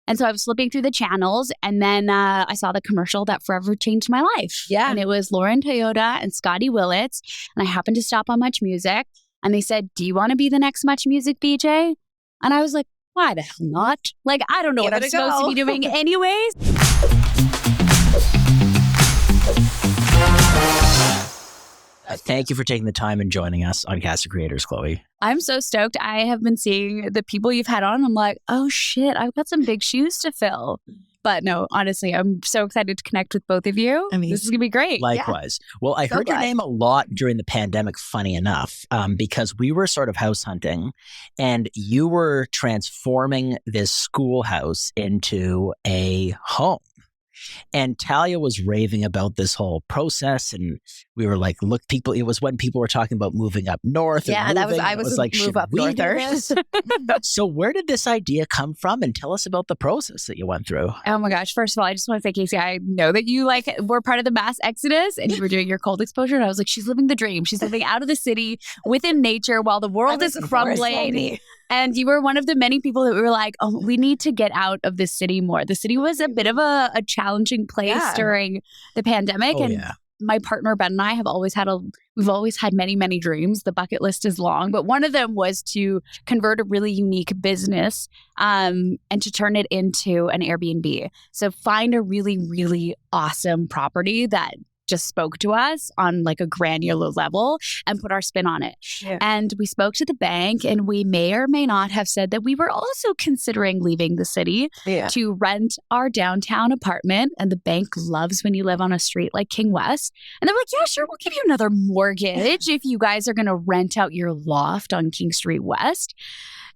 And so I was flipping through the channels, and then I saw the commercial that forever changed my life. Yeah. And it was Lauren Toyota and Scotty Willits. And I happened to stop on MuchMusic, and they said, "Do you want to be the next MuchMusic VJ?" And I was like, why the hell not? Like, I don't know what I'm supposed to be doing anyways. Thank you for taking the time and joining us on Casie Creators, Chloe. I'm so stoked. I have been seeing the people you've had on. I'm like, oh shit, I've got some big shoes to fill. But no, honestly, I'm so excited to connect with both of you. I mean, this is going to be great. Likewise. Yeah. Well, I heard your name a lot during the pandemic, funny enough, because we were sort of house hunting and you were transforming this schoolhouse into a home. And Talia was raving about this whole process, and we were like, "Look, people!" It was when people were talking about moving up north. Yeah, I was like, "Move up northers." So, where did this idea come from? And tell us about the process that you went through. Oh my gosh! First of all, I just want to say, Casie, I know that you were part of the mass exodus, and you were doing your cold exposure. And I was like, "She's living the dream. She's living out of the city, within nature, while the world is crumbling." And you were one of the many people that were like, "Oh, we need to get out of this city more." The city was a bit of a challenging place during the pandemic. My partner, Ben, and I have always had we've always had many, many dreams. The bucket list is long, but one of them was to convert a really unique business and to turn it into an Airbnb. So find a really, really awesome property that just spoke to us on like a granular level and put our spin on it. Yeah. And we spoke to the bank, and we may or may not have said that we were also considering leaving the city to rent our downtown apartment. And the bank loves when you live on a street like King West. And they're like, "Yeah, sure, we'll give you another mortgage if you guys are going to rent out your loft on King Street West."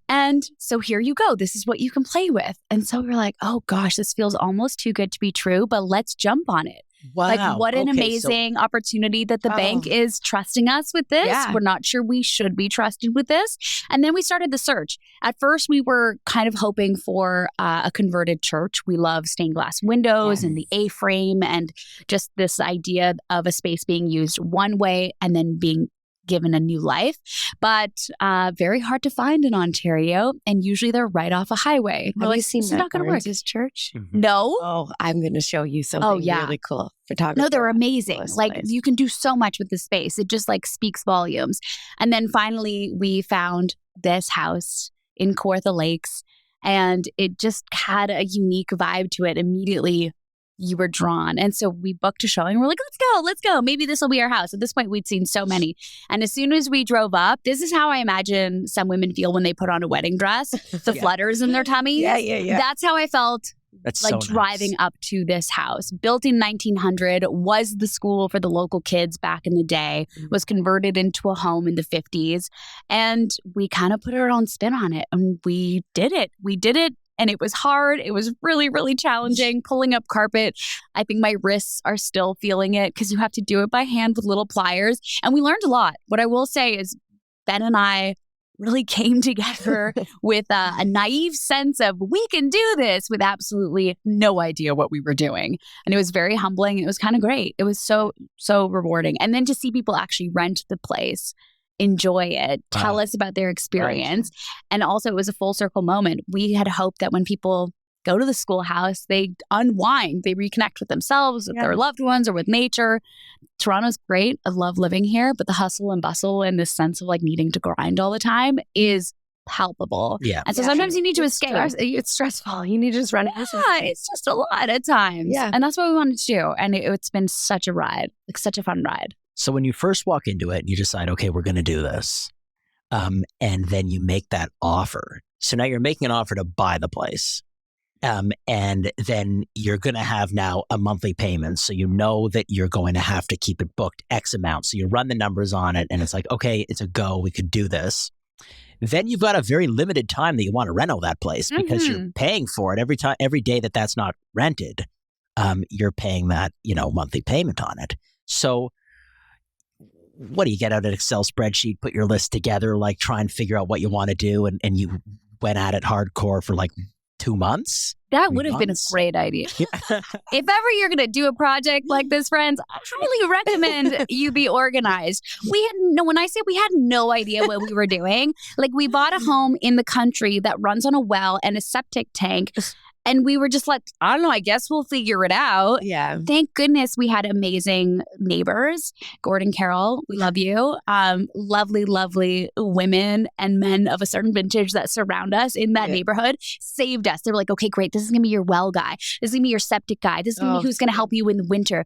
And so here you go. This is what you can play with. And so we're like, oh gosh, this feels almost too good to be true, but let's jump on it. Wow. Like, what an amazing opportunity that the bank is trusting us with this. Yeah. We're not sure we should be trusted with this. And then we started the search. At first, we were kind of hoping for a converted church. We love stained glass windows and the A-frame and just this idea of a space being used one way and then being given a new life, but very hard to find in Ontario, and usually they're right off a highway. Have you seen it's not going to work. His church? Mm-hmm. No. Oh, I'm going to show you something really cool. Photography. No, they're amazing. Like you can do so much with the space. It just like speaks volumes. And then finally, we found this house in Kawartha Lakes, and it just had a unique vibe to it. Immediately, you were drawn. And so we booked a showing. We're like, let's go. Maybe this will be our house. At this point, we'd seen so many. And as soon as we drove up, this is how I imagine some women feel when they put on a wedding dress, the flutters in their tummies. Yeah. That's how I felt. That's like so driving nice. up to this house. Built in 1900, was the school for the local kids back in the day, was converted into a home in the 50s. And we kind of put our own spin on it. And we did it. And it was hard. It was really, really challenging pulling up carpet. I think my wrists are still feeling it because you have to do it by hand with little pliers. And we learned a lot. What I will say is Ben and I really came together with a naive sense of we can do this with absolutely no idea what we were doing. And it was very humbling. It was kind of great. It was so, so rewarding. And then to see people actually rent the place, enjoy it, tell us about their experience. Right. And also it was a full circle moment. We had hoped that when people go to the schoolhouse, they unwind, they reconnect with themselves, with their loved ones, or with nature. Toronto's great. I love living here, but the hustle and bustle and this sense of like needing to grind all the time is palpable. Yeah. And so sometimes you need to escape. It's stressful. You need to just run. Yeah, it's just a lot at times. Yeah. And that's what we wanted to do. And it's been such a ride, like such a fun ride. So when you first walk into it, you decide, okay, we're going to do this. And then you make that offer. So now you're making an offer to buy the place. And then you're going to have now a monthly payment. So you know that you're going to have to keep it booked X amount. So you run the numbers on it and it's like, okay, it's a go. We could do this. Then you've got a very limited time that you want to reno that place because you're paying for it every day that's not rented. You're paying that, monthly payment on it. So what do you get out an Excel spreadsheet, put your list together, like try and figure out what you want to do. And you went at it hardcore for like 2 months. That would have been a great idea. If ever you're going to do a project like this, friends, I highly recommend you be organized. When I say we had no idea what we were doing, like we bought a home in the country that runs on a well and a septic tank. And we were just like, I don't know, I guess we'll figure it out. Yeah. Thank goodness we had amazing neighbors. Gordon, Carol, we love you. Lovely, lovely women and men of a certain vintage that surround us in that neighborhood saved us. They were like, okay, great. This is going to be your well guy. This is going to be your septic guy. This is going to be who's going to help you in the winter.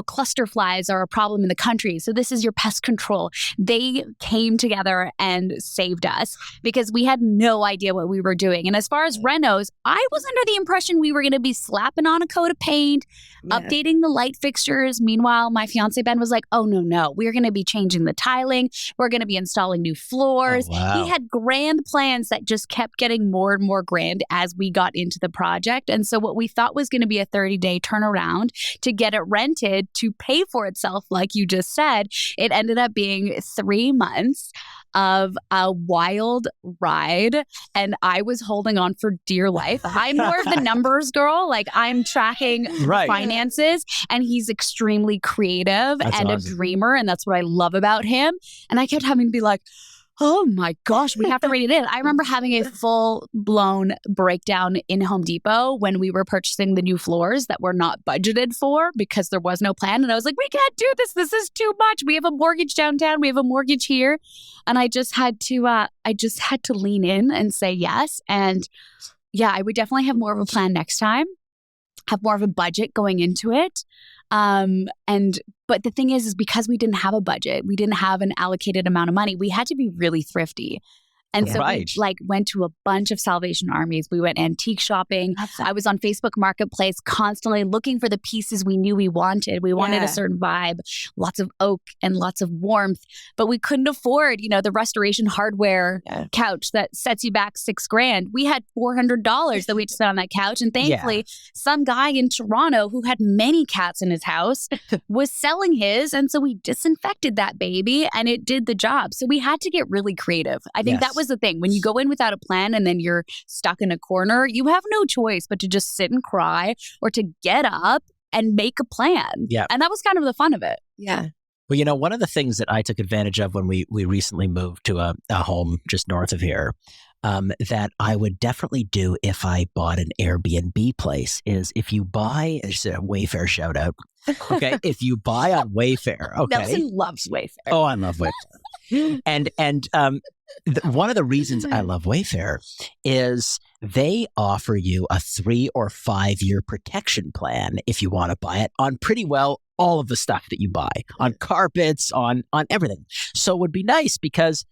Cluster flies are a problem in the country. So this is your pest control. They came together and saved us because we had no idea what we were doing. And as far as renos, I was under the impression we were going to be slapping on a coat of paint, updating the light fixtures. Meanwhile, my fiance Ben was like, oh, no. We're going to be changing the tiling. We're going to be installing new floors. Oh, wow. He had grand plans that just kept getting more and more grand as we got into the project. And so what we thought was going to be a 30-day turnaround to get it rented to pay for itself, like you just said, it ended up being 3 months of a wild ride, and I was holding on for dear life. I'm more of the numbers girl. Like, I'm tracking finances, and he's extremely creative and a dreamer, and that's what I love about him. And I kept having to be like, oh my gosh, we have to rate it in. I remember having a full-blown breakdown in Home Depot when we were purchasing the new floors that were not budgeted for because there was no plan. And I was like, we can't do this. This is too much. We have a mortgage downtown. We have a mortgage here. And I just had to lean in and say yes. And yeah, I would definitely have more of a plan next time, have more of a budget going into it. But the thing is because we didn't have a budget, we didn't have an allocated amount of money, we had to be really thrifty. And so we went to a bunch of Salvation Armies. We went antique shopping. I was on Facebook Marketplace constantly looking for the pieces we knew we wanted. We wanted a certain vibe, lots of oak and lots of warmth, but we couldn't afford, the restoration hardware couch that sets you back $6,000. We had $400 that we had to spend on that couch. And thankfully, some guy in Toronto who had many cats in his house was selling his. And so we disinfected that baby and it did the job. So we had to get really creative. I think that was the thing. When you go in without a plan and then you're stuck in a corner, you have no choice but to just sit and cry or to get up and make a plan. Yeah. And that was kind of the fun of it. Yeah. Well, one of the things that I took advantage of when we recently moved to a home just north of here, that I would definitely do if I bought an Airbnb place is if you buy, there's a Wayfair shout out. Okay. If you buy on Wayfair. Okay. Nelson loves Wayfair. Oh, I love Wayfair. And one of the reasons I love Wayfair is they offer you a 3 or 5 year protection plan if you want to buy it on pretty well all of the stuff that you buy, on carpets, on everything. So it would be nice because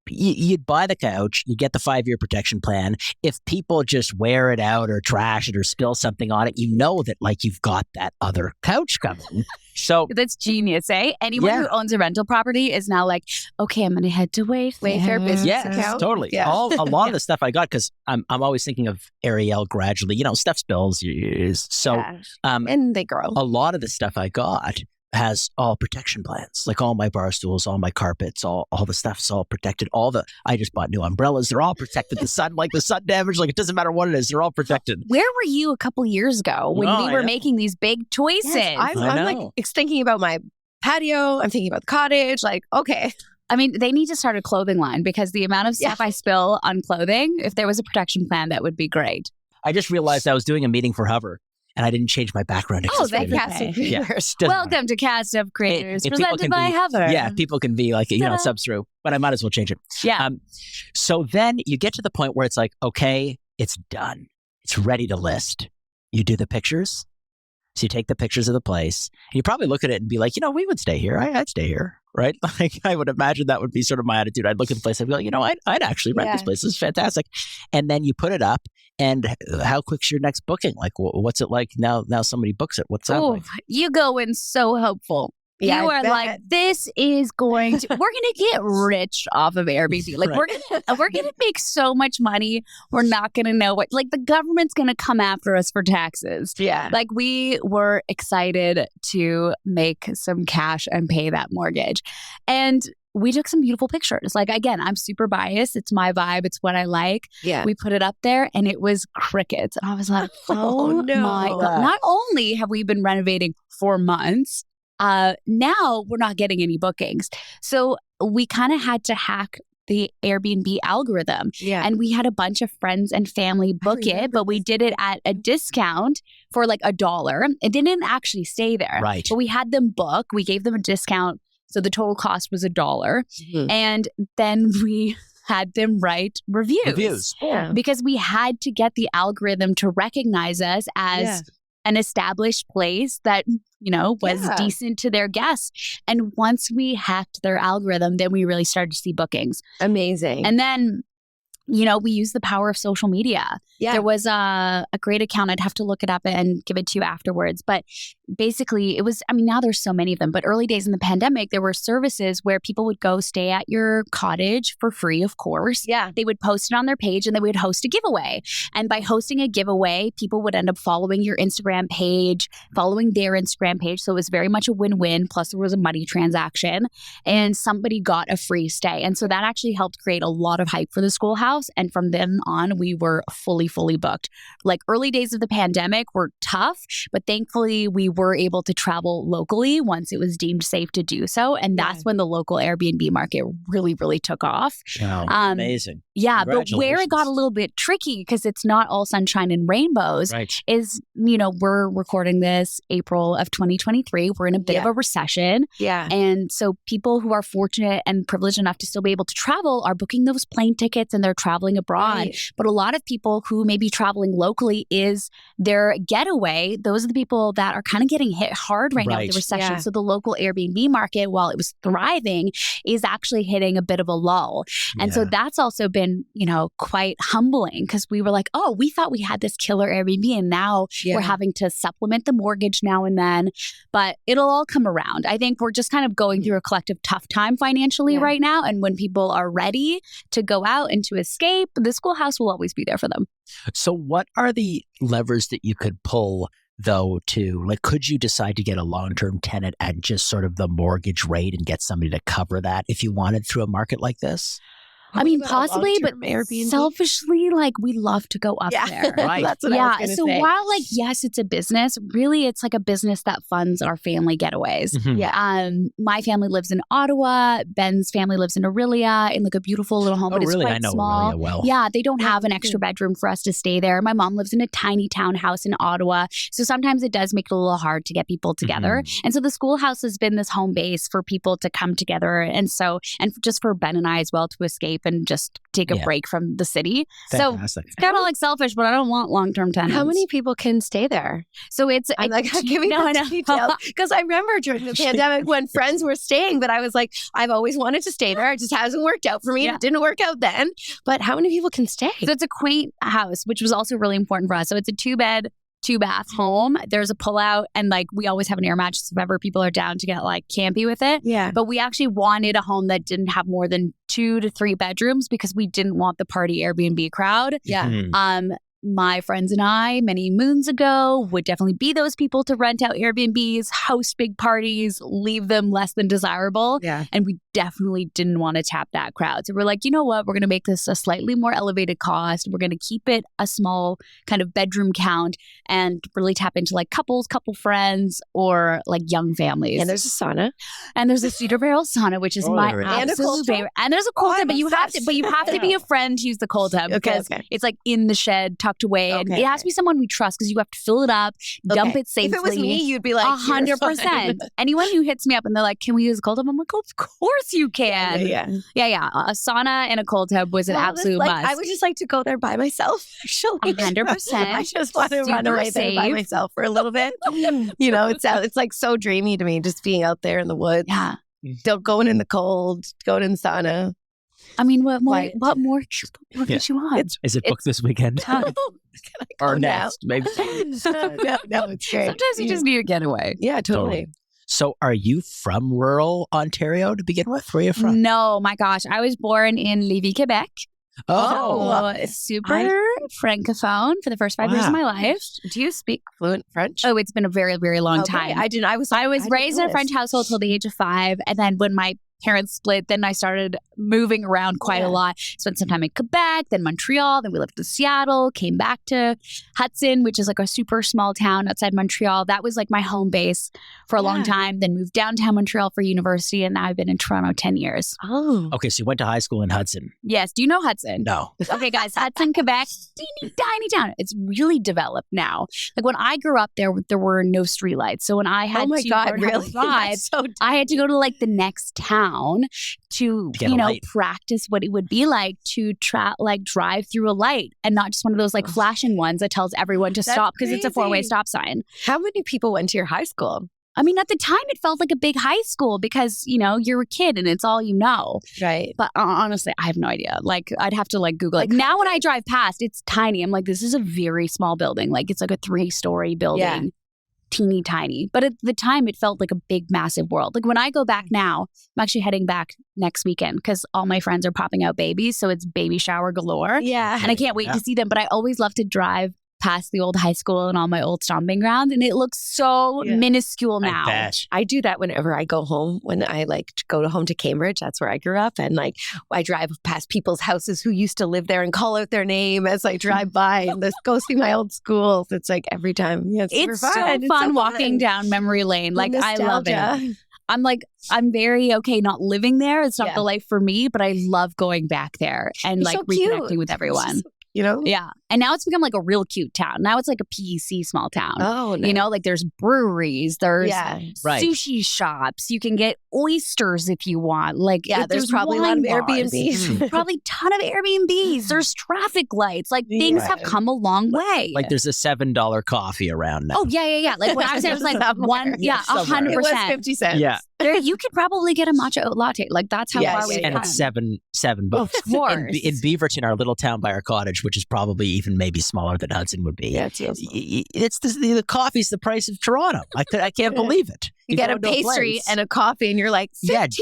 you'd buy the couch, you get the 5-year protection plan. If people just wear it out or trash it or spill something on it, you know that you've got that other couch coming. So that's genius, eh? Anyone who owns a rental property is now like, okay, I'm going to head to Wayfair business account. Totally. Yeah. A lot of the stuff I got, because I'm always thinking of Ariel gradually, stuff spills. And they grow. A lot of the stuff I got has all protection plans, like all my bar stools, all my carpets, all the stuff's all protected. I just bought new umbrellas. They're all protected. The sun damage, it doesn't matter what it is. They're all protected. Where were you a couple years ago when we were making these big choices? Yes, I'm thinking about my patio. I'm thinking about the cottage. Okay. I mean, they need to start a clothing line because the amount of stuff I spill on clothing, if there was a protection plan, that would be great. I just realized I was doing a meeting for Hover. And I didn't change my background. That Cast of Creators. Welcome to Cast of Creators, presented by Hover. Yeah, people can be subs through, but I might as well change it. Yeah. So then you get to the point where it's like, okay, it's done. It's ready to list. You do the pictures. So you take the pictures of the place. And you probably look at it and be like, we would stay here. I'd stay here, right? I would imagine that would be sort of my attitude. I'd look at the place. I'd be like, I'd actually rent this place. This is fantastic. And then you put it up. And how quick's your next booking? What's it like now somebody books it? What's that like? You go in so hopeful. Yeah, you are like, this is going to, we're going to get rich off of Airbnb. We're going to make so much money. We're not going to know what, the government's going to come after us for taxes. Yeah. We were excited to make some cash and pay that mortgage. And we took some beautiful pictures. Again, I'm super biased. It's my vibe. It's what I like. Yeah. We put it up there and it was crickets. And I was like, oh no. My God. Not only have we been renovating for months, now we're not getting any bookings. So we kind of had to hack the Airbnb algorithm. Yeah. And we had a bunch of friends and family book it, but we did it at a discount for like $1. It didn't actually stay there. Right. But we had them book. We gave them a discount. So the total cost was $1. Mhm. And then we had them write reviews. Yeah. Because we had to get the algorithm to recognize us as an established place that, was decent to their guests. And once we hacked their algorithm, then we really started to see bookings. Amazing. And then, we use the power of social media. Yeah. There was a great account. I'd have to look it up and give it to you afterwards. But basically, it was, now there's so many of them, but early days in the pandemic, there were services where people would go stay at your cottage for free, of course. Yeah. They would post it on their page and they would host a giveaway. And by hosting a giveaway, people would end up following your Instagram page, following their Instagram page. So it was very much a win-win. Plus, there was a money transaction and somebody got a free stay. And so that actually helped create a lot of hype for the schoolhouse. And from then on, we were fully booked. Like early days of the pandemic were tough, but thankfully we were able to travel locally once it was deemed safe to do so. And that's when the local Airbnb market really took off. Wow, amazing. Yeah, but where it got a little bit tricky, because it's not all sunshine and rainbows, is, we're recording this April of 2023. We're in a bit of a recession. Yeah. And so people who are fortunate and privileged enough to still be able to travel are booking those plane tickets and they're traveling abroad. Right. But a lot of people who may be traveling locally is their getaway. Those are the people that are kind of getting hit hard right now with the recession. Yeah. So the local Airbnb market, while it was thriving, is actually hitting a bit of a lull. And so that's also been, quite humbling, because we were like, oh, we thought we had this killer Airbnb and now we're having to supplement the mortgage now and then. But it'll all come around. I think we're just kind of going through a collective tough time financially right now. And when people are ready to go out and to escape, the schoolhouse will always be there for them. So what are the levers that you could pull, though, could you decide to get a long-term tenant at just sort of the mortgage rate and get somebody to cover that if you wanted through a market like this? Possibly, but Airbnb? Selfishly, we love to go up there. Right. That's what I was going to so say. while, yes, it's a business, really, it's like a business that funds our family getaways. Mhm. Yeah. My family lives in Ottawa. Ben's family lives in Aurelia in a beautiful little home, but it's really? quite I know small. Aurelia well. Yeah, they don't have an extra bedroom for us to stay there. My mom lives in a tiny townhouse in Ottawa. So sometimes it does make it a little hard to get people together. And so the schoolhouse has been this home base for people to come together. And just for Ben and I as well to escape and just take a break from the city. Fantastic. So it's kind of selfish, but I don't want long-term tenants. How many people can stay there? So it's... I'm giving details. Because I remember during the pandemic when friends were staying, but I was like, I've always wanted to stay there. It just hasn't worked out for me. It didn't work out then. But how many people can stay? So it's a quaint house, which was also really important for us. So it's a 2-bed, 2-bath home. There's a pull-out, and we always have an air mattress if ever people are down to get campy with it. Yeah. But we actually wanted a home that didn't have more than 2 to 3 bedrooms because we didn't want the party Airbnb crowd. Yeah. My friends and I, many moons ago, would definitely be those people to rent out Airbnbs, host big parties, leave them less than desirable. Yeah. And we definitely didn't want to tap that crowd. So we're like, you know what? We're going to make this a slightly more elevated cost. We're going to keep it a small kind of bedroom count and really tap into couple friends or young families. And there's a sauna. And there's a cedar barrel sauna, which is my absolute favorite. And there's a cold tub, but you have to be a friend to use the cold tub because it's in the shed, tucked away. And it has to be someone we trust because you have to fill it up, dump it safely. If it was me, you'd be like, 100%. Anyone who hits me up and they're like, can we use a cold tub? I'm like, of course you can. Yeah. A sauna and a cold tub was an absolute must. I would just like to go there by myself, actually. 100%. I just want to run away there by myself for a little bit. It's so dreamy to me, just being out there in the woods. Yeah. Going in the cold, going in the sauna. What more could you want? Is it booked this weekend? Or next, maybe. No, it's great. Sometimes you just need a getaway. Yeah, totally. So are you from rural Ontario to begin with? Where are you from? No, my gosh. I was born in Lévis, Quebec. Oh, super francophone for the first 5 years of my life. Do you speak fluent French? Oh, it's been a very, very long time. I didn't. I was raised in a French household till the age of 5. And then when my parents split. Then I started moving around quite a lot. Spent some time in Quebec, then Montreal, then we lived in Seattle, came back to Hudson, which is like a super small town outside Montreal. That was like my home base for a long time. Then moved downtown Montreal for university, and now I've been in Toronto 10 years. Oh. Okay, so you went to high school in Hudson. Yes. Do you know Hudson? No. Okay, guys, Hudson, Quebec, teeny tiny town. It's really developed now. Like when I grew up there were no streetlights. So when I had to learn how to drive, I had to go to like the next town to practice what it would be like to drive through a light, and not just one of those like flashing ones that tells everyone to stop because it's a 4-way stop sign. How many people went to your high school? I mean, at the time, it felt like a big high school because, you're a kid and it's all you know. Right. But honestly, I have no idea. Like, I'd have to Google it. Now when I drive past, it's tiny. I'm like, this is a very small building. Like, it's like a 3-story building. Yeah. Teeny tiny. But at the time, it felt like a big, massive world. Like when I go back now, I'm actually heading back next weekend because all my friends are popping out babies. So it's baby shower galore. Yeah. And I can't wait to see them. But I always love to drive past the old high school and all my old stomping grounds, and it looks so minuscule now. I do that whenever I go home. When I go home to Cambridge, that's where I grew up, and I drive past people's houses who used to live there and call out their name as I drive by and go see my old schools. It's like every time. Yeah, it's so fun walking down memory lane. Like I love it. I'm very okay not living there. It's not the life for me, but I love going back there and reconnecting with everyone. Yeah. And now it's become like a real cute town. Now it's like a PEC small town. Oh, no. There's breweries, there's sushi shops. You can get oysters if you want. There's probably a lot of Airbnbs. Probably a ton of Airbnbs. There's traffic lights. Things have come a long way. There's a $7 coffee around now. Oh, yeah. Like when I was there, it was like 100%. It was 50 cents. Yeah. You could probably get a matcha oat latte. That's how far we've come. And it's $7. Of course. In Beaverton, our little town by our cottage, which is probably even maybe smaller than Hudson would be. Yeah, it's the coffee's the price of Toronto. I can't believe it. You get a pastry and a coffee, and you're like $15.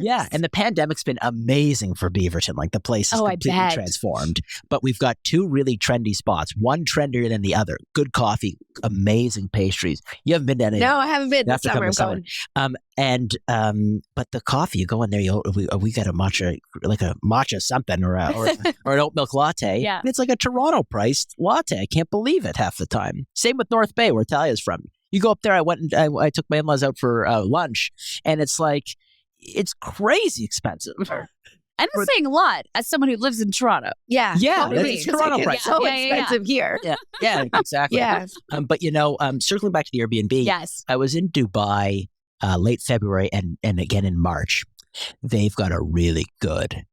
Yeah, and the pandemic's been amazing for Beaverton. The place is completely transformed. But we've got 2 really trendy spots. One trendier than the other. Good coffee, amazing pastries. You haven't been to any? No, I haven't been. This summer I'm going. But the coffee, you go in there. We got a matcha something or an oat milk latte. Yeah, and it's like a Toronto priced latte. I can't believe it half the time. Same with North Bay, where Talia's from. You go up there. I took my in-laws out for lunch, and it's crazy expensive. I'm saying a lot as someone who lives in Toronto. Yeah, it's Toronto price. So expensive here. Yeah, exactly. Yeah. But circling back to the Airbnb. Yes, I was in Dubai late February and again in March. They've got a really good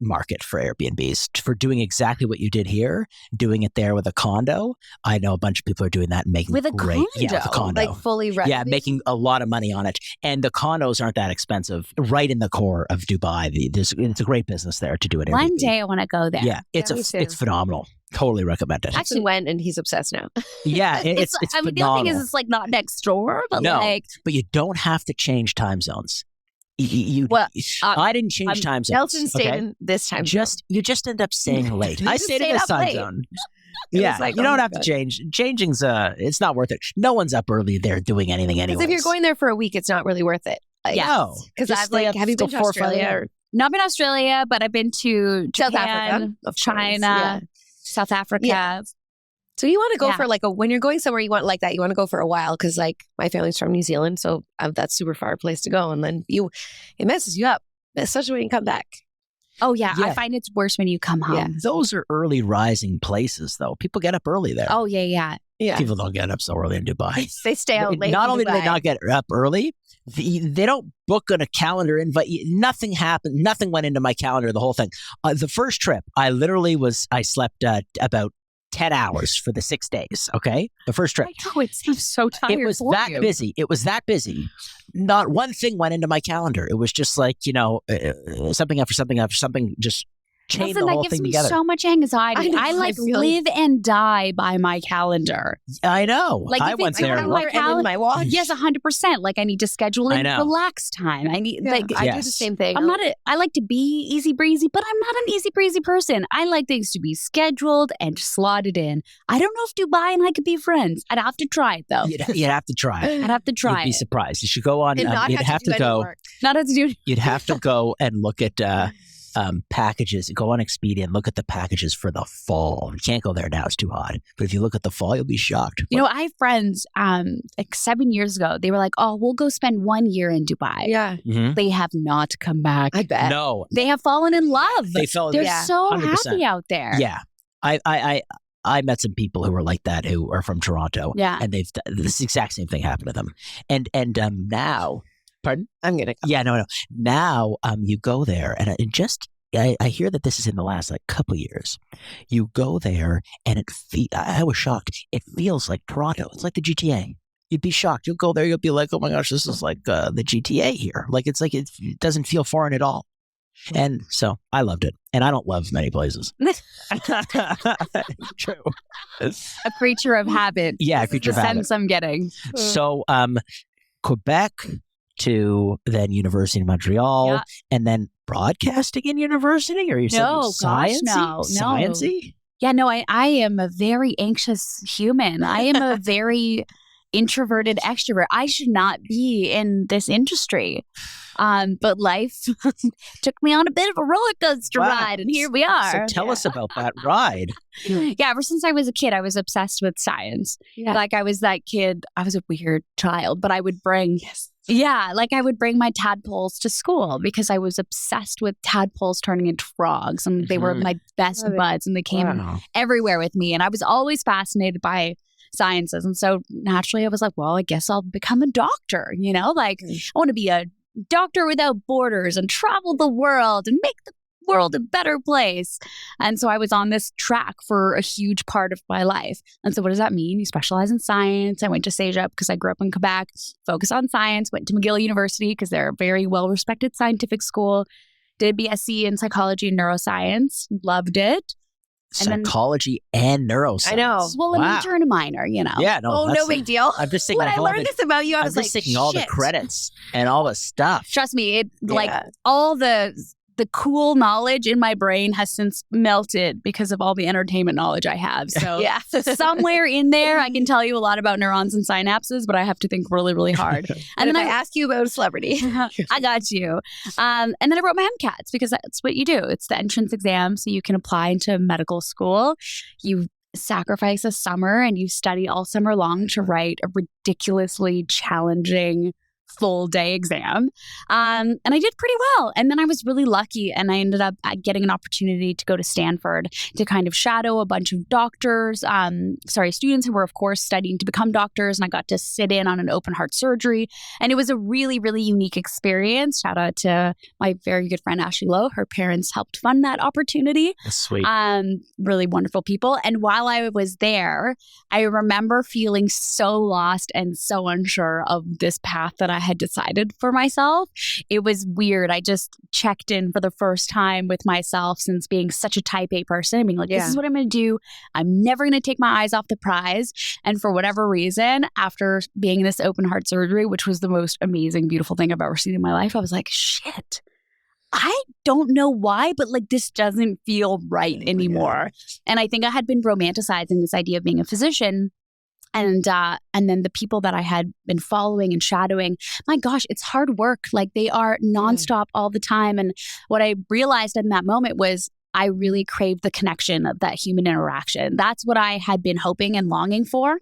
market for Airbnbs for doing exactly what you did here, doing it there with a condo. I know a bunch of people are doing that and making with a condo. Yeah, with a condo. Fully renovated. Yeah, making a lot of money on it. And the condos aren't that expensive. Right in the core of Dubai, it's a great business there to do it. One day I want to go there. Yeah, it's phenomenal. Totally recommend it. Actually went, and he's obsessed now. Yeah, it's phenomenal. The other thing is it's not next door, but but you don't have to change time zones. I didn't change time zones. Nelson stayed in this time zone. You just end up staying late. I stayed in this time zone. Yeah, you don't have to change. Changing's it's not worth it. No one's up early there doing anything anyway. Because if you're going there for a week, it's not really worth it. No, because have you been to Australia? Not been to Australia, but I've been to Japan, South Africa, China, South Africa. Yeah. So you want to go for when you're going somewhere you want that, you want to go for a while because my family's from New Zealand, so that's super far place to go, and then it messes you up, especially when you come back. Oh yeah, I find it's worse when you come home. Yeah. Those are early rising places, though. People get up early there. Oh yeah. People don't get up so early in Dubai. They stay out late. Not only do they not get up early, they don't book on a calendar invite. Nothing happened. Nothing went into my calendar. The whole thing. The first trip, I slept about 10 hours for the 6 days, okay? The first trip. I know, it seems so tired. It was busy. It was that busy. Not one thing went into my calendar. It was just something after something after something, just chain Listen, the that whole gives thing me together. so much anxiety. I know, I like really- live and die by my calendar. I know. Like, I if went it's there. on my and in my watch. Yes, 100%. Like I need to schedule I in know. relax time. I need Yeah, I do the Yes. same thing. I like to be easy breezy, but I'm not an easy breezy person. I like things to be scheduled and slotted in. I don't know if Dubai and I could be friends. I'd have to try it though. You'd have to try it. I'd have to try You'd be it. surprised. You should go on. and not you'd have do to any go. work. Not have to do. You'd have to go and look at packages. Go on Expedia and look at the packages for the fall. You can't go there now; it's too hot. But if you look at the fall, you'll be shocked. You know, I have friends. Like 7 years ago, they were like, "Oh, we'll go spend 1 year in Dubai." Yeah, Mhm. They have not come back. I bet. No, They have fallen in love. they fell. They're Yeah, so 100%. happy out there. Yeah, I met some people who were like that who are from Toronto. Yeah. and they've this exact same thing happened to them. And now, pardon? I'm gonna go. Yeah, no. Now, you go there, and I hear that this is in the last like couple years. You go there, and I was shocked. It feels like Toronto. It's like the GTA. You'd be shocked. You'll go there, you'll be like, "Oh my gosh, this is like the GTA here." Like it's like it doesn't feel foreign at all. And so I loved it, and I don't love many places. True. A creature of habit. Yeah, This is creature the of habit. sense I'm getting. So, Quebec to then University of Montreal, Yeah. and then broadcasting in university, or you said No, gosh, no. sciencey? Yeah, no, I am a very anxious human. I am a very introverted extrovert. I should not be in this industry. But life took me on a bit of a roller coaster Wow. ride, and here we are. So tell us about that ride. Yeah, ever since I was a kid, I was obsessed with science. Yeah. Like I was that kid. I was a weird child, but I would bring, I would bring my tadpoles to school because I was obsessed with tadpoles turning into frogs, and they were Mhm. my best Love it. buds, and they came Wow. everywhere with me. And I was always fascinated by sciences, and so naturally, I was like, well, I guess I'll become a doctor. You know, like I want to be a doctor without borders and travel the world and make the world a better place. And so I was on this track for a huge part of my life. And so what does that mean? You specialize in science. I went to CEGEP because I grew up in Quebec, focus on science, went to McGill University because they're a very well-respected scientific school, did BSc in psychology and neuroscience, loved it. And then- Psychology and neuroscience. I know. Well, a Wow. major and a minor, you know. Yeah, no. Oh, that's no big deal. I'm just thinking When I all learned the- this about you, I I'm was just like, thinking all the shit. credits and all the stuff. Trust me, it like Yeah. all the cool knowledge in my brain has since melted because of all the entertainment knowledge I have. So Yeah. somewhere in there, I can tell you a lot about neurons and synapses, but I have to think really, really hard. And And if then I ask you about a celebrity, I got you. And then I wrote my MCATs because that's what you do. It's the entrance exam, so you can apply into medical school. You sacrifice a summer and you study all summer long to write a ridiculously challenging full day exam. And I did pretty well. And then I was really lucky and I ended up getting an opportunity to go to Stanford to kind of shadow a bunch of students who were, of course, studying to become doctors. And I got to sit in on an open heart surgery. And it was a really, really unique experience. Shout out to my very good friend, Ashley Lowe. Her parents helped fund that opportunity. That's sweet. Really wonderful people. And while I was there, I remember feeling so lost and so unsure of this path that I had decided for myself. It was weird. I just checked in for the first time with myself since being such a type A person and being like, this is what I'm going to do. I'm never going to take my eyes off the prize. And for whatever reason, after being in this open heart surgery, which was the most amazing, beautiful thing I've ever seen in my life, I was like, shit. I don't know why, but like this doesn't feel right anymore. And I think I had been romanticizing this idea of being a physician. And then the people that I had been following and shadowing, my gosh, it's hard work. Like they are nonstop all the time. And what I realized in that moment was I really craved the connection of that human interaction. That's what I had been hoping and longing for.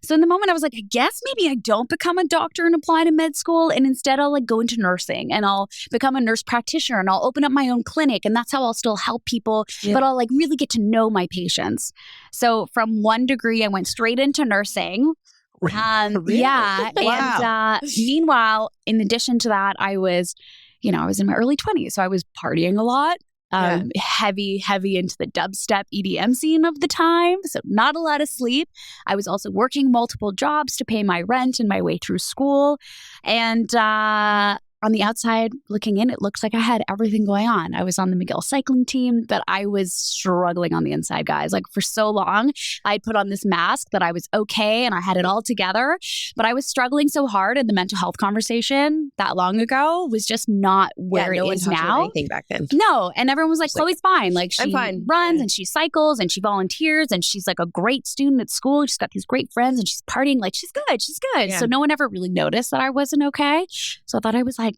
So in the moment I was like, I guess maybe I don't become a doctor and apply to med school. And instead I'll like go into nursing and I'll become a nurse practitioner and I'll open up my own clinic. And that's how I'll still help people, but I'll like really get to know my patients. So from one degree, I went straight into nursing. Really? Yeah. Wow. And meanwhile, in addition to that, I was in my early 20s. So I was partying a lot. Heavy into the dubstep EDM scene of the time. So not a lot of sleep. I was also working multiple jobs to pay my rent and my way through school. And on the outside looking in, it looks like I had everything going on. I was on the McGill cycling team, but I was struggling on the inside, guys. Like for so long, I'd put on this mask that I was okay and I had it all together, but I was struggling so hard, and the mental health conversation that long ago was just not where it is now. Anything back then. No, and everyone was like, Chloe's fine. Like she runs and she cycles and she volunteers and she's like a great student at school. She's got these great friends and she's partying. Like she's good. She's good. Yeah. So no one ever really noticed that I wasn't okay. So I thought I was like,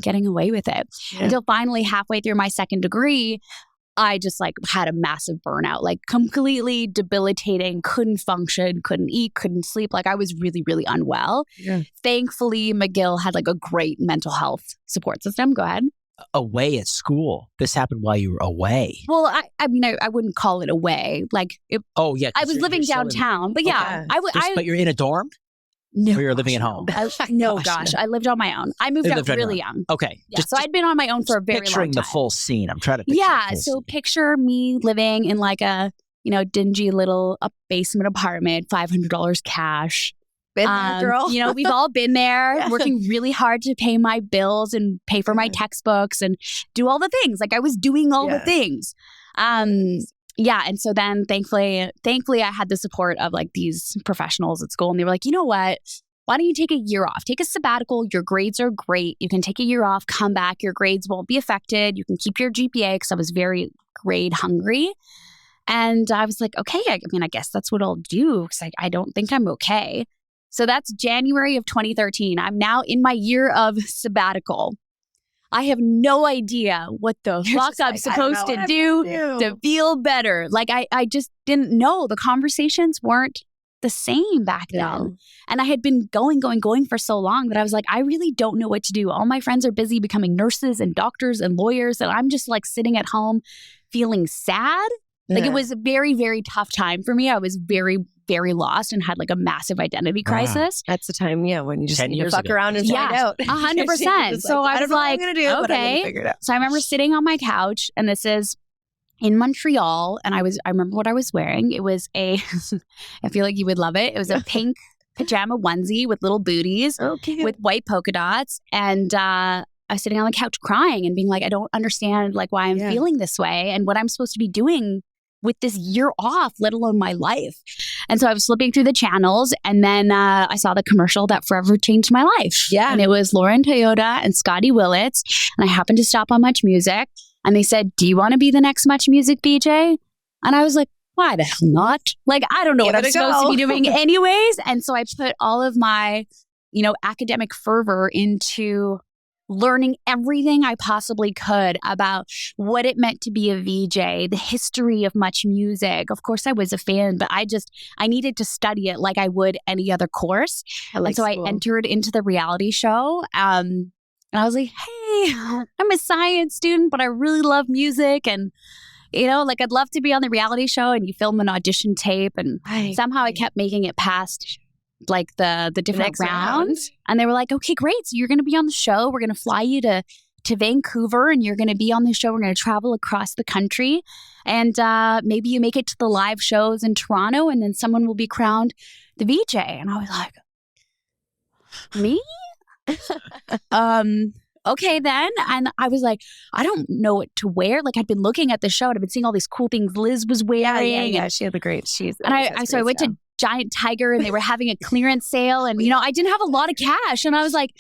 getting away with it until finally halfway through my second degree, I just like had a massive burnout, like completely debilitating, couldn't function, couldn't eat, couldn't sleep. Like I was really, really unwell. Yeah. Thankfully, McGill had like a great mental health support system. Go ahead. Away at school. This happened while you were away. Well, I mean, I wouldn't call it away. Like, I was living downtown, but yeah, but you're in a dorm? No, or you're living at home? Gosh, I lived on my own. I moved out really young. Okay. Yeah, so I'd been on my own for a very long time. Picturing the full scene. I'm trying to picture the full scene. Picture me living in like a, dingy little basement apartment, $500 cash. Been there, girl. We've all been there, working really hard to pay my bills and pay for my textbooks and do all the things. Like I was doing all the things. And so then thankfully I had the support of like these professionals at school, and they were like, you know what? Why don't you take a year off? Take a sabbatical. Your grades are great. You can take a year off, come back. Your grades won't be affected. You can keep your GPA, because I was very grade hungry. And I was like, okay, I guess that's what I'll do, because I don't think I'm okay. So that's January of 2013. I'm now in my year of sabbatical. I have no idea what the fuck I'm supposed to do to feel better. Like I just didn't know. The conversations weren't the same back then. And I had been going for so long that I was like, I really don't know what to do. All my friends are busy becoming nurses and doctors and lawyers, and I'm just like sitting at home feeling sad. Like it was a very, very tough time for me. I was very, very lost and had like a massive identity crisis. That's the time, when you just need to fuck ago. around and find out. 100%. So I was like, okay. But I'm gonna figure it out. So I remember sitting on my couch, and this is in Montreal, and I remember what I was wearing. It was I feel like you would love it. It was a pink pajama onesie with little booties with white polka dots. And I was sitting on the couch crying and being like, I don't understand like why I'm feeling this way and what I'm supposed to be doing with this year off, let alone my life. And so I was flipping through the channels, and then I saw the commercial that forever changed my life. Yeah. And it was Lauren Toyota and Scotty Willits. And I happened to stop on MuchMusic, and they said, do you want to be the next MuchMusic VJ? And I was like, why the hell not? Like, I don't know what I'm supposed to be doing anyways. And so I put all of my, academic fervor into learning everything I possibly could about what it meant to be a VJ, the history of MuchMusic. Of course, I was a fan, but I needed to study it like I would any other course. And so I entered into the reality show. And I was like, hey, I'm a science student, but I really love music. And, I'd love to be on the reality show. And you film an audition tape. And somehow I kept making it past like the different rounds. And they were like, okay, great. So you're going to be on the show. We're going to fly you to Vancouver, and you're going to be on the show. We're going to travel across the country. And maybe you make it to the live shows in Toronto, and then someone will be crowned the VJ. And I was like, me? Okay then. And I was like, I don't know what to wear. Like I'd been looking at the show, and I've been seeing all these cool things Liz was wearing. Yeah. She had the great shoes. And so I went to Giant Tiger, and they were having a clearance sale, and I didn't have a lot of cash, and I was like,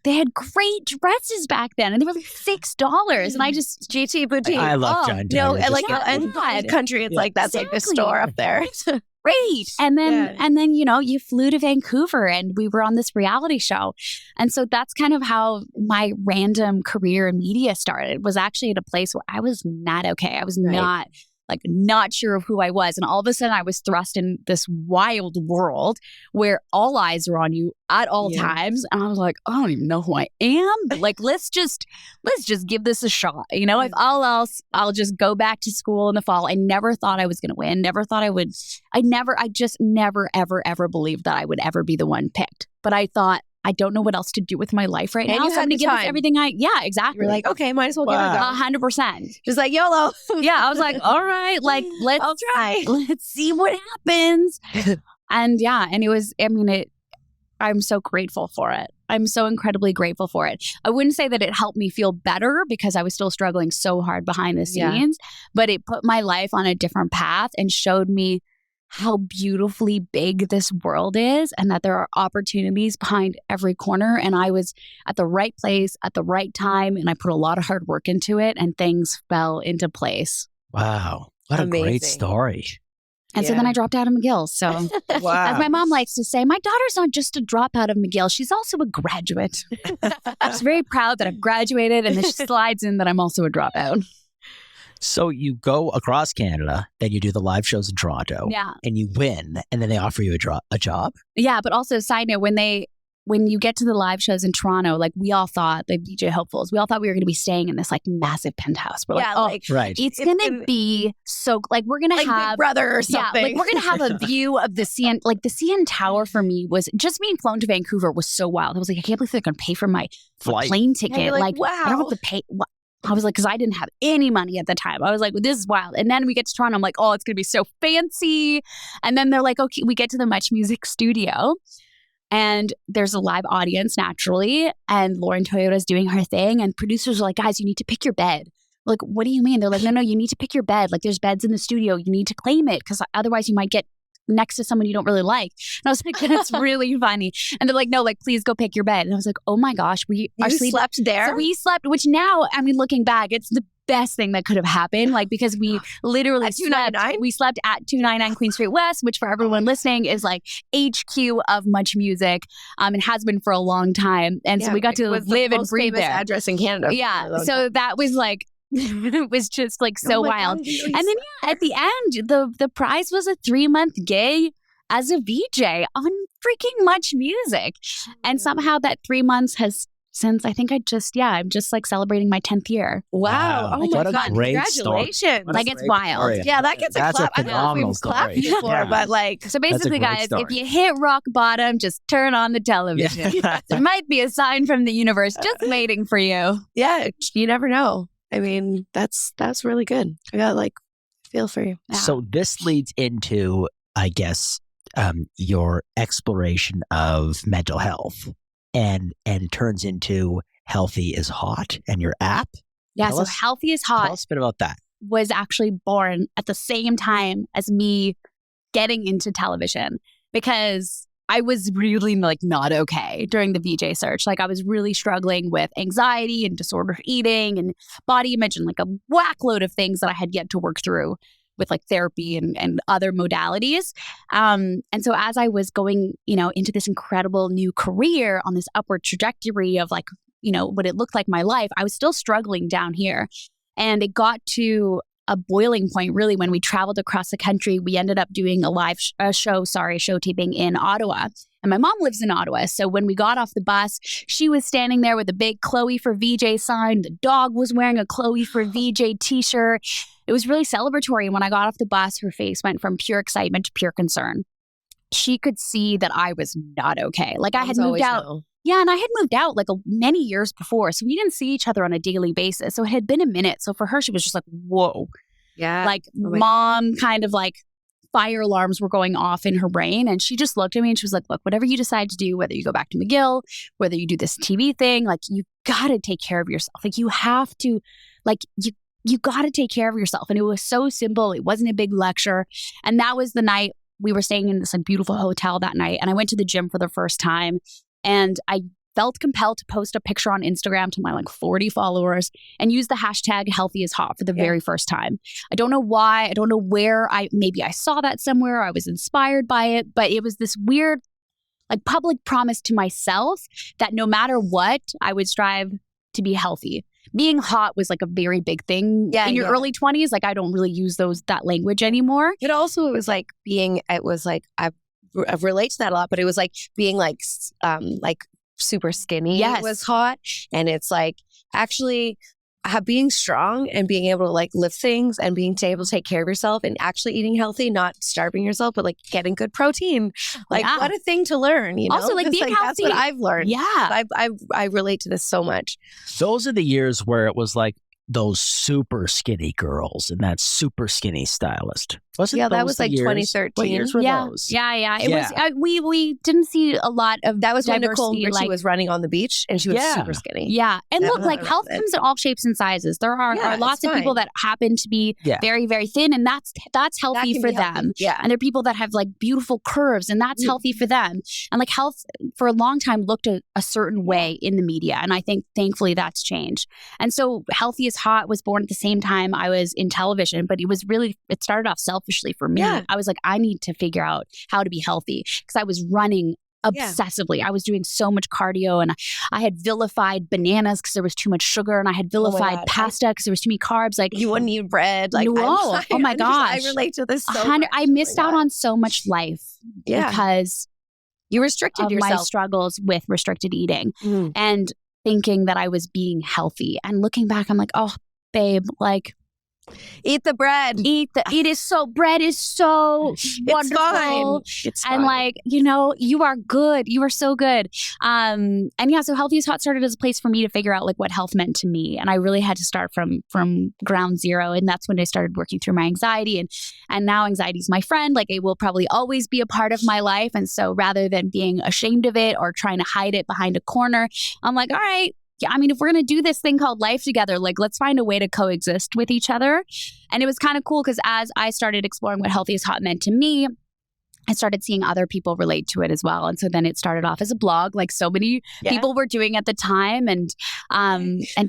they had great dresses back then, and they were like $6, and I just GT boutique. I love Giant Tiger. No, and like and country, it's like that's like the store up there. Great. And then you flew to Vancouver, and we were on this reality show, and so that's kind of how my random career in media started. Was actually at a place where I was not okay. I was not sure of who I was. And all of a sudden I was thrust in this wild world where all eyes are on you at all times. And I was like, I don't even know who I am. But like, let's just give this a shot. If all else, I'll just go back to school in the fall. I never thought I was going to win. Never thought I would. I just never, ever, ever believed that I would ever be the one picked. But I thought, I don't know what else to do with my life right now. So I'm going to give this everything exactly. You're like, okay, might as well give it a go. 100%. Just like YOLO. Yeah, I was like, all right, I'll try. Let's see what happens. And it was, I'm so grateful for it. I'm so incredibly grateful for it. I wouldn't say that it helped me feel better because I was still struggling so hard behind the scenes, but it put my life on a different path and showed me how beautifully big this world is and that there are opportunities behind every corner. And I was at the right place at the right time, and I put a lot of hard work into it, and things fell into place. Wow. What a great story. And so then I dropped out of McGill. So as my mom likes to say, my daughter's not just a dropout of McGill, she's also a graduate. She's very proud that I've graduated, and then she slides in that I'm also a dropout. So you go across Canada, then you do the live shows in Toronto, and you win, and then they offer you a job. Yeah, but also side note, when you get to the live shows in Toronto, like we all thought, the VJ hopefuls, we all thought we were going to be staying in this like massive penthouse. We're it's going to be so like we're going to like have Big Brother or something. Yeah, like we're going to have a view of the CN. Like the CN Tower for me was just being flown to Vancouver was so wild. I was like, I can't believe they're going to pay for my plane ticket. Yeah, like, wow. I don't have to pay. I was like, because I didn't have any money at the time. I was like, well, this is wild. And then we get to Toronto. I'm like, oh, it's going to be so fancy. And then they're like, okay, we get to the MuchMusic studio. And there's a live audience naturally. And Lauren Toyota's doing her thing. And producers are like, guys, you need to pick your bed. We're like, what do you mean? They're like, no, you need to pick your bed. Like there's beds in the studio. You need to claim it because otherwise you might get next to someone you don't really like. And I was like, that's really funny. And they're like, no, like, please go pick your bed. And I was like, oh my gosh, we slept there. So we slept, which now, I mean, looking back, it's the best thing that could have happened. Like, because we literally slept at 299 Queen Street West, which for everyone listening is like HQ of MuchMusic, and has been for a long time. And so we got to live and breathe there. Address in Canada. Yeah. So that was like, it was just like so wild. And then at the end, the prize was a 3-month gig as a VJ on freaking MuchMusic. And somehow that 3 months has since I'm just like celebrating my 10th year. Wow. Oh my God. Congratulations. Like it's wild. Story. Yeah, that gets a clap. I don't know if we've clapped before, but like. So basically, guys, if you hit rock bottom, just turn on the television. There might be a sign from the universe just waiting for you. Yeah, you never know. I mean, that's really good. I got feel for you. Yeah. So this leads into, I guess, your exploration of mental health and turns into Healthy is Hot and your app. Yeah, so Healthy is Hot. Tell us a bit about that. Was actually born at the same time as me getting into television because I was really not okay during the VJ search. Like I was really struggling with anxiety and disordered eating and body image and like a whack load of things that I had yet to work through with like therapy and other modalities. And so as I was going, into this incredible new career on this upward trajectory of what it looked like my life, I was still struggling down here. And it got to a boiling point really when we traveled across the country. We ended up doing a show taping in Ottawa. And my mom lives in Ottawa. So when we got off the bus, she was standing there with a big Chloe for VJ sign. The dog was wearing a Chloe for VJ t-shirt. It was really celebratory. And when I got off the bus, her face went from pure excitement to pure concern. She could see that I was not okay. Like I had moved out. Yeah, and I had moved out many years before, so we didn't see each other on a daily basis. So it had been a minute. So for her, she was just like, whoa. Yeah. Mom kind of fire alarms were going off in her brain. And she just looked at me and she was like, look, whatever you decide to do, whether you go back to McGill, whether you do this TV thing, you got to take care of yourself. You have to, you got to take care of yourself. And it was so simple. It wasn't a big lecture. And that was the night we were staying in this beautiful hotel that night. And I went to the gym for the first time. And I felt compelled to post a picture on Instagram to my 40 followers and use the hashtag Healthy is Hot for the very first time. I don't know why. I don't know where. Maybe I saw that somewhere. I was inspired by it. But it was this weird public promise to myself that no matter what, I would strive to be healthy. Being hot was a very big thing in your early 20s. I don't really use that language anymore. It also was I've related to that a lot, but it was being super skinny. Yes. It was hot. And it's actually being strong and being able to lift things and being able to take care of yourself and actually eating healthy, not starving yourself, but getting good protein. What a thing to learn, Also being healthy. That's what I've learned. Yeah. I relate to this so much. Those are the years where it was those super skinny girls and that super skinny stylist. Wasn't Yeah, that those was the like years? 2013. What years were Yeah. those? Yeah. It was. We didn't see a lot of That was when Nicole diversity, Richie was running on the beach and she was Yeah. super skinny. Yeah. And Yeah, look, like I health remember comes in all shapes and sizes. There are Yeah, lots it's of people fine. that happen to be Yeah. very, very thin, and that's That healthy can for be healthy. them. Yeah. And there are people that have like beautiful curves, and that's healthy for them. And like health for a long time looked a certain way in the media. And I think thankfully that's changed. And so Healthy is Hot was born at the same time I was in television, but it started off selfishly for me. Yeah. I was like, I need to figure out how to be healthy because I was running obsessively. I was doing so much cardio, and I had vilified bananas because there was too much sugar, and I had vilified God. pasta because there was too many carbs. Like You wouldn't eat bread. Like, Whoa. Oh my I gosh. relate to this so 100 much. I Oh missed my out God. on so much life because You restricted of my yourself. struggles with restricted eating Mhm. and thinking that I was being healthy. And looking back, I'm like, oh, babe, like Eat the bread. bread is so It's wonderful. fine. It's And fine. like, you are good. You are so good. And yeah, so Healthy is Hot started as a place for me to figure out like what health meant to me. And I really had to start from ground zero. And that's when I started working through my anxiety. And now anxiety is my friend. Like it will probably always be a part of my life. And so rather than being ashamed of it or trying to hide it behind a corner, I'm like, all right. Yeah, I mean, if we're going to do this thing called life together, like let's find a way to coexist with each other. And it was kind of cool because as I started exploring what Healthy is Hot meant to me, I started seeing other people relate to it as well. And so then it started off as a blog, like so many people were doing at the time, and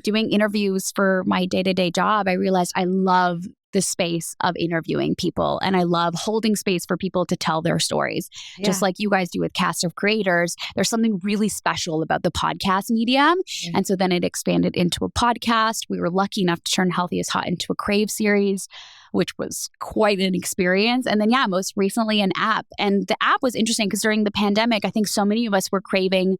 doing interviews for my day-to-day job. I realized I love the space of interviewing people, and I love holding space for people to tell their stories. Just like you guys do with Cast of Creators, there's something really special about the podcast medium. And so then it expanded into a podcast. We were lucky enough to turn Healthy is Hot into a Crave series, which was quite an experience. And then, most recently an app. And the app was interesting because during the pandemic, I think so many of us were craving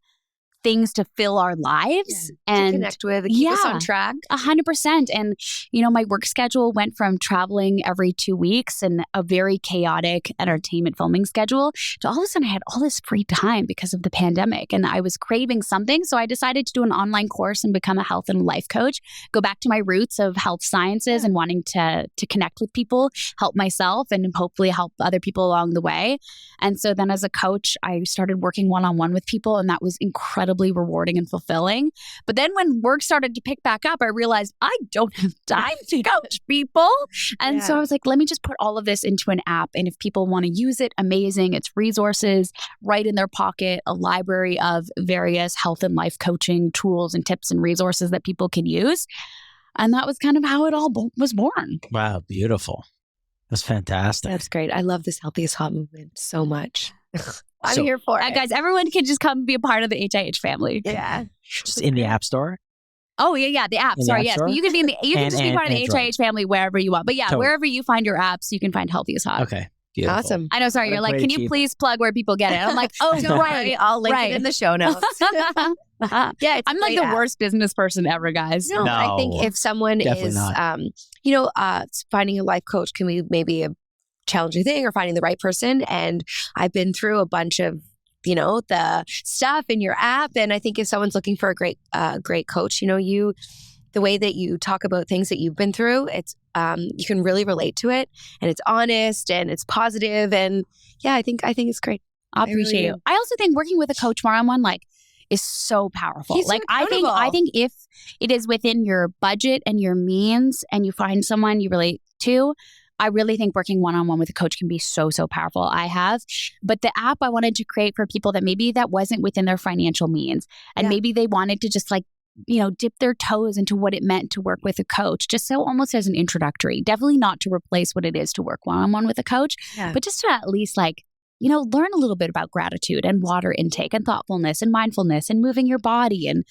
things to fill our lives and to connect with, keep us on track. 100%. And, my work schedule went from traveling every 2 weeks and a very chaotic entertainment filming schedule to all of a sudden I had all this free time because of the pandemic, and I was craving something. So I decided to do an online course and become a health and life coach, go back to my roots of health sciences and wanting to connect with people, help myself, and hopefully help other people along the way. And so then as a coach, I started working one-on-one with people, and that was incredibly rewarding and fulfilling. But then when work started to pick back up, I realized I don't have time to coach people. And so I was like, let me just put all of this into an app. And if people want to use it, amazing. It's resources right in their pocket, a library of various health and life coaching tools and tips and resources that people can use. And that was kind of how it all was born. Wow, beautiful. That's fantastic. That's great. I love this Healthy is Hot movement so much. I'm here for it. Guys, everyone can just come be a part of the HIH family. Yeah. Just in the App Store? Oh, yeah, the app. In the Sorry, App yes. Store? But you can just be part of the Android. HIH family wherever you want. But Totally. wherever you find your apps, you can find Healthy is Hot. Okay. Beautiful. Awesome. I know, sorry. What a You're like, great can you achievement. please plug where people get it? I'm like, oh, Don't right. worry. I'll link right. it in the show notes. Yeah, it's I'm like the worst business person ever, guys. No, I think No, if someone definitely is, not. finding a life coach can be maybe a challenging thing, or finding the right person. And I've been through a bunch of, the stuff in your app. And I think if someone's looking for a great coach, the way that you talk about things that you've been through, it's you can really relate to it, and it's honest and it's positive. And yeah, I think it's great. I appreciate really it. I also think working with a coach one-on-one, is so powerful. He's so I accountable. think if it is within your budget and your means and you find someone you relate to, I really think working one-on-one with a coach can be so, so powerful. But the app I wanted to create for people that maybe that wasn't within their financial means, and maybe they wanted to just dip their toes into what it meant to work with a coach, just so almost as an introductory, definitely not to replace what it is to work one-on-one with a coach, but just to at least learn a little bit about gratitude and water intake and thoughtfulness and mindfulness and moving your body and,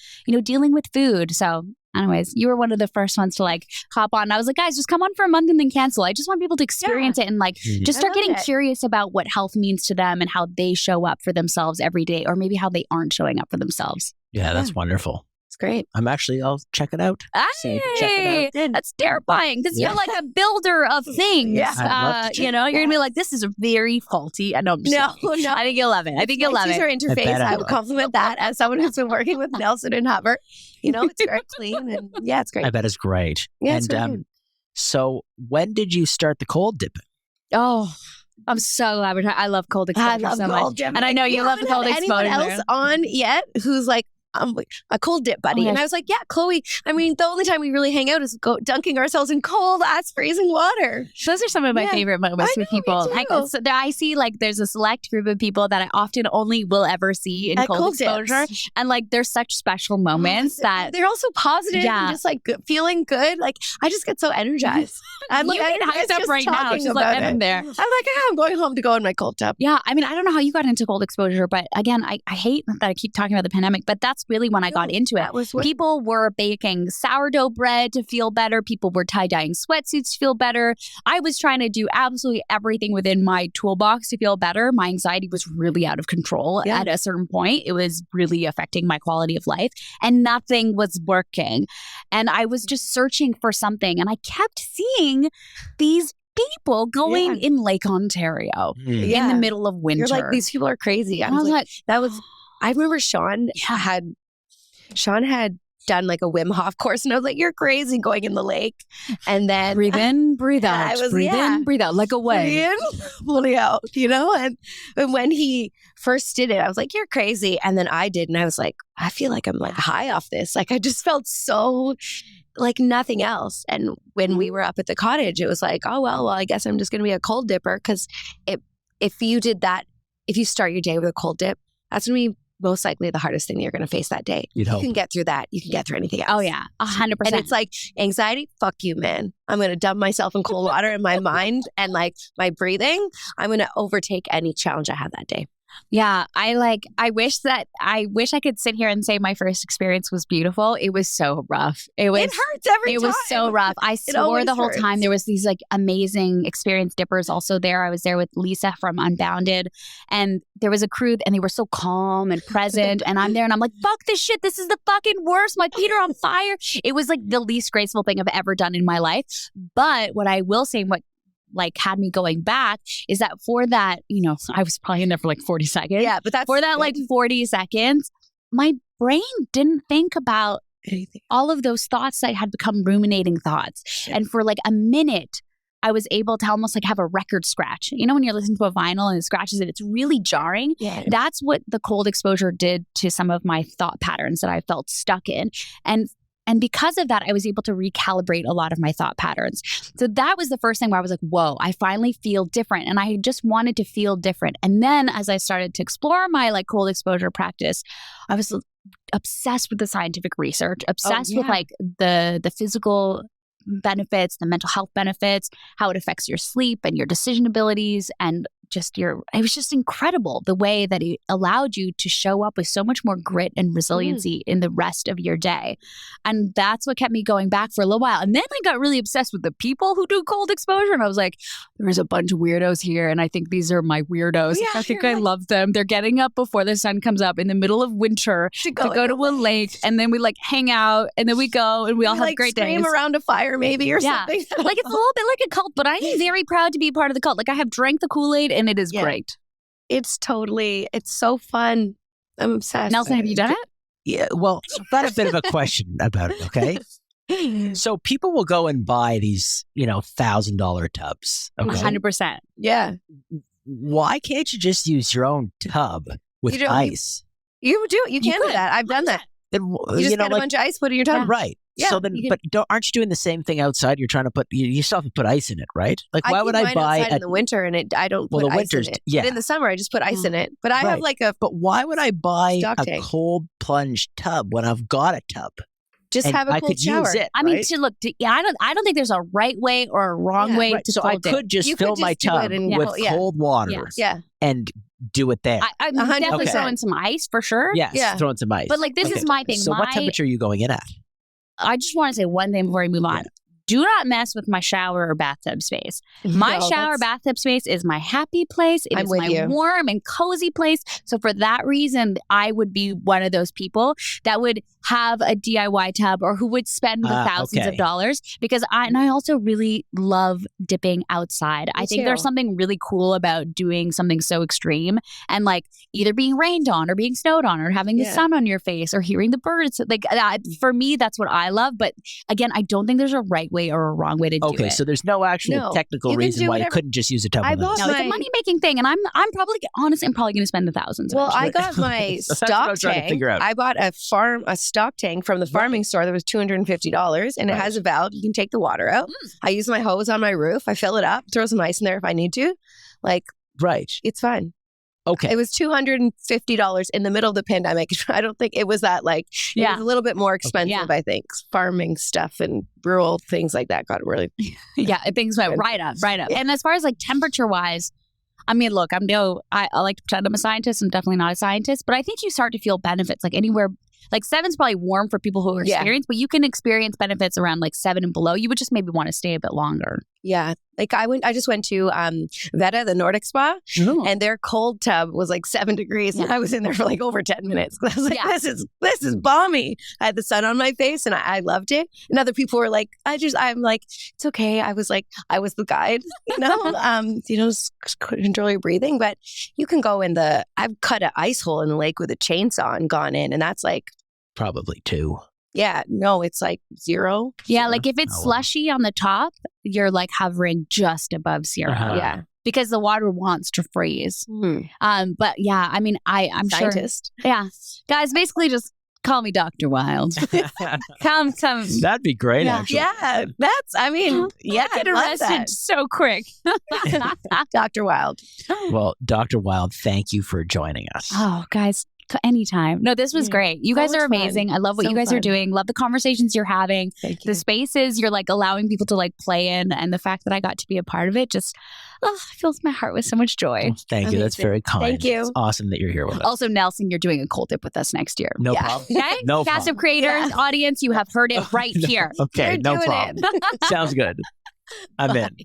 dealing with food. So anyways, you were one of the first ones to hop on. I was like, guys, just come on for a month and then cancel. I just want people to experience it and just start getting curious about what health means to them and how they show up for themselves every day, or maybe how they aren't showing up for themselves. Yeah, that's wonderful. It's great. I'll check it out. Say, check it Hey, out. that's terrifying because Yeah. you're like a builder of things. Yeah. I'd love to You're going to be like, this is very faulty. I know. I'm just kidding. No. I think you'll love it. I think you'll love User it. interface. bet I I would will. compliment that as someone who's been working with Nelson and Hubbard. It's very clean and it's great. I bet it's great. Yeah, it's and really good. so when did you start the cold dipping? Oh, I'm so glad I love cold exposure I love so cold much. dip. And I know you love the haven't cold had anyone exposure. else on yet who's like a cold dip buddy. Oh, yeah. And I was like, yeah, Chloe. I mean, the only time we really hang out is dunking ourselves in cold ass freezing water. Those are some of my Yeah. favorite moments I with know, me people. too. So I see like there's a select group of people that I often only will ever see in At cold cold exposure. dips. And like there's such special moments that They're also positive Yeah. and just like feeling good. Like I just get so energized. I'm you get hyped up right now. Just like I'm there. I'm like, I'm going home to go in my cold tub. Yeah, I mean, I don't know how you got into cold exposure, but again, I hate that I keep talking about the pandemic, but that's really when I got into it. That was what People were baking sourdough bread to feel better. People were tie-dyeing sweatsuits to feel better. I was trying to do absolutely everything within my toolbox to feel better. My anxiety was really out of control Yeah. at a certain point. It was really affecting my quality of life and nothing was working. And I was just searching for something and I kept seeing these people going Yeah. in Lake Ontario in Yeah. the middle of winter. You're like, these people are crazy. And I was like, that was, I remember Sean had done like a Wim Hof course and I was like, you're crazy going in the lake. And then breathe in, breathe I out. was- Breathe yeah. in, breathe out, like a wave. in, fully out, and when he first did it, I was like, you're crazy. And then I did. And I was like, I feel like I'm like high off this. Like I just felt so like nothing else. And when we were up at the cottage, it was like, oh, well, I guess I'm just going to be a cold dipper. Because if you did that, if you start your day with a cold dip, that's going to be most likely the hardest thing you're going to face that day. You'd You hope. can get through that. You can get through anything else. Oh, yeah, 100%. And it's like anxiety, fuck you, man. I'm going to dump myself in cold water in my mind and like my breathing. I'm going to overtake any challenge I have that day. Yeah, I wish I could sit here and say my first experience was beautiful. It was so rough. It It hurts every It time. was so rough. I swore always the whole hurts. time. There was these like amazing experienced dippers also there. I was there with Lisa from Unbounded, and there was a crew, and they were so calm and present. And I'm there, and I'm like, "Fuck this shit! This is the fucking worst. My feet are on fire." It was like the least graceful thing I've ever done in my life. But what I will say, what like had me going back, is that for that, I was probably in there for like 40 seconds. Yeah, but that's For that like 40 seconds, my brain didn't think about anything. all of those thoughts that had become ruminating thoughts. And for like a minute, I was able to almost like have a record scratch. When you're listening to a vinyl and it scratches it, it's really jarring. Yeah. That's what the cold exposure did to some of my thought patterns that I felt stuck in. And because of that, I was able to recalibrate a lot of my thought patterns. So that was the first thing where I was like, whoa, I finally feel different. And I just wanted to feel different. And then as I started to explore my like cold exposure practice, I was obsessed with the scientific research, obsessed with like the physical benefits, the mental health benefits, how it affects your sleep and your decision abilities, and it was just incredible the way that it allowed you to show up with so much more grit and resiliency in the rest of your day. And that's what kept me going back for a little while. And then I got really obsessed with the people who do cold exposure. And I was like, there's a bunch of weirdos here. And I think these are my weirdos. Yeah, I think you're I like- love them. They're getting up before the sun comes up in the middle of winter to go to a lake. And then we like hang out and then we go and we all have like great scream days. around a fire maybe or Yeah. something. Like it's a little bit like a cult, but I am very proud to be part of the cult. Like I have drank the Kool-Aid and it is Yeah. great. It's so fun. I'm obsessed. Nelson, have you done it? Yeah, well, I've got a bit of a question about it, okay? So people will go and buy these, $1,000 tubs, okay? 100%. Yeah. Why can't you just use your own tub with You don't- ice? You do it. You can do could. that. I've done that. Then, You just get a bunch of ice, put it in your tub. right. Yeah, So then, you can- aren't you doing the same thing outside? You're trying to you still have to put ice in it, right? Like, why would keep I mine buy outside in the winter and I don't Well, put the ice winter's- in it. yeah. But in the summer, I just put ice in it. But I have Right. like a But why would I buy Stock a tank. cold plunge tub when I've got a tub? just And have a I cold could shower. use it. I mean, right? I don't think there's a right way or a wrong Yeah, way Right. to So I cold it. could just You could fill my just do tub it in- with yeah. cold water Yeah. Yeah. and do it there. I'm 100%. definitely throwing some ice for sure. Yes, Yeah. throw in some ice. But like this Okay. is my thing. So what temperature are you going in at? I just want to say one thing before we move on. Yeah. Do not mess with my shower or bathtub space. My No, shower that's- bathtub space is my happy place. It I'm is with my you. warm and cozy place. So for that reason, I would be one of those people that would have a DIY tub or who would spend the thousands of dollars, because I also really love dipping outside. I think there's something really cool about doing something so extreme and like either being rained on or being snowed on or having the sun on your face or hearing the birds. Like for me, that's what I love. But again, I don't think there's a right way or a wrong way to do it. Okay, so there's no actual technical reason why you couldn't just use a tub. No, it's a money making thing, and I'm probably going to spend the thousands. Well, I got my stock tank. I bought a stock tank from the farming store that was $250, and it has a valve. You can take the water out. I use my hose on my roof. I fill it up, throw some ice in there if I need to. Like, it's fine. Okay. It was $250 in the middle of the pandemic. I don't think it was that it was a little bit more expensive, I think. Farming stuff and rural things like that got really things went right up. And as far as like temperature wise, I mean, look, I like to pretend I'm a scientist. I'm definitely not a scientist, but I think you start to feel benefits like anywhere. Like 7's probably warm for people who are experienced, but you can experience benefits around like 7 and below. You would just maybe want to stay a bit longer. Yeah. Like I just went to Veta, the Nordic spa, and their cold tub was like 7 degrees. And I was in there for like over 10 minutes. I was like, this is balmy. I had the sun on my face and I loved it. And other people were like, I'm like, it's okay. I was the guide, just control your breathing. But you can go I've cut an ice hole in the lake with a chainsaw and gone in. And that's like probably 2. Yeah, no, it's like 0. Yeah, like if it's slushy on the top, you're like hovering just above 0. Yeah, because the water wants to freeze. But yeah, I mean, I'm scientist. Sure. Yeah, guys, basically just call me Dr. Wilde. come. That'd be great, actually. Yeah, get arrested so quick. Dr. Wilde. Well, Dr. Wilde, thank you for joining us. Oh, guys. Anytime. No, this was great. You guys are amazing. I love what you guys are doing. Love the conversations you're having. Thank you. The spaces you're like allowing people to like play in, and the fact that I got to be a part of it just fills my heart with so much joy. Well, thank you. That's very kind. Thank you. It's awesome that you're here with us. Also, Nelson, you're doing a cold dip with us next year. No problem. Okay? No Cast problem. of creators, audience, you have heard it right here. Okay, no problem. Sounds good. I'm in.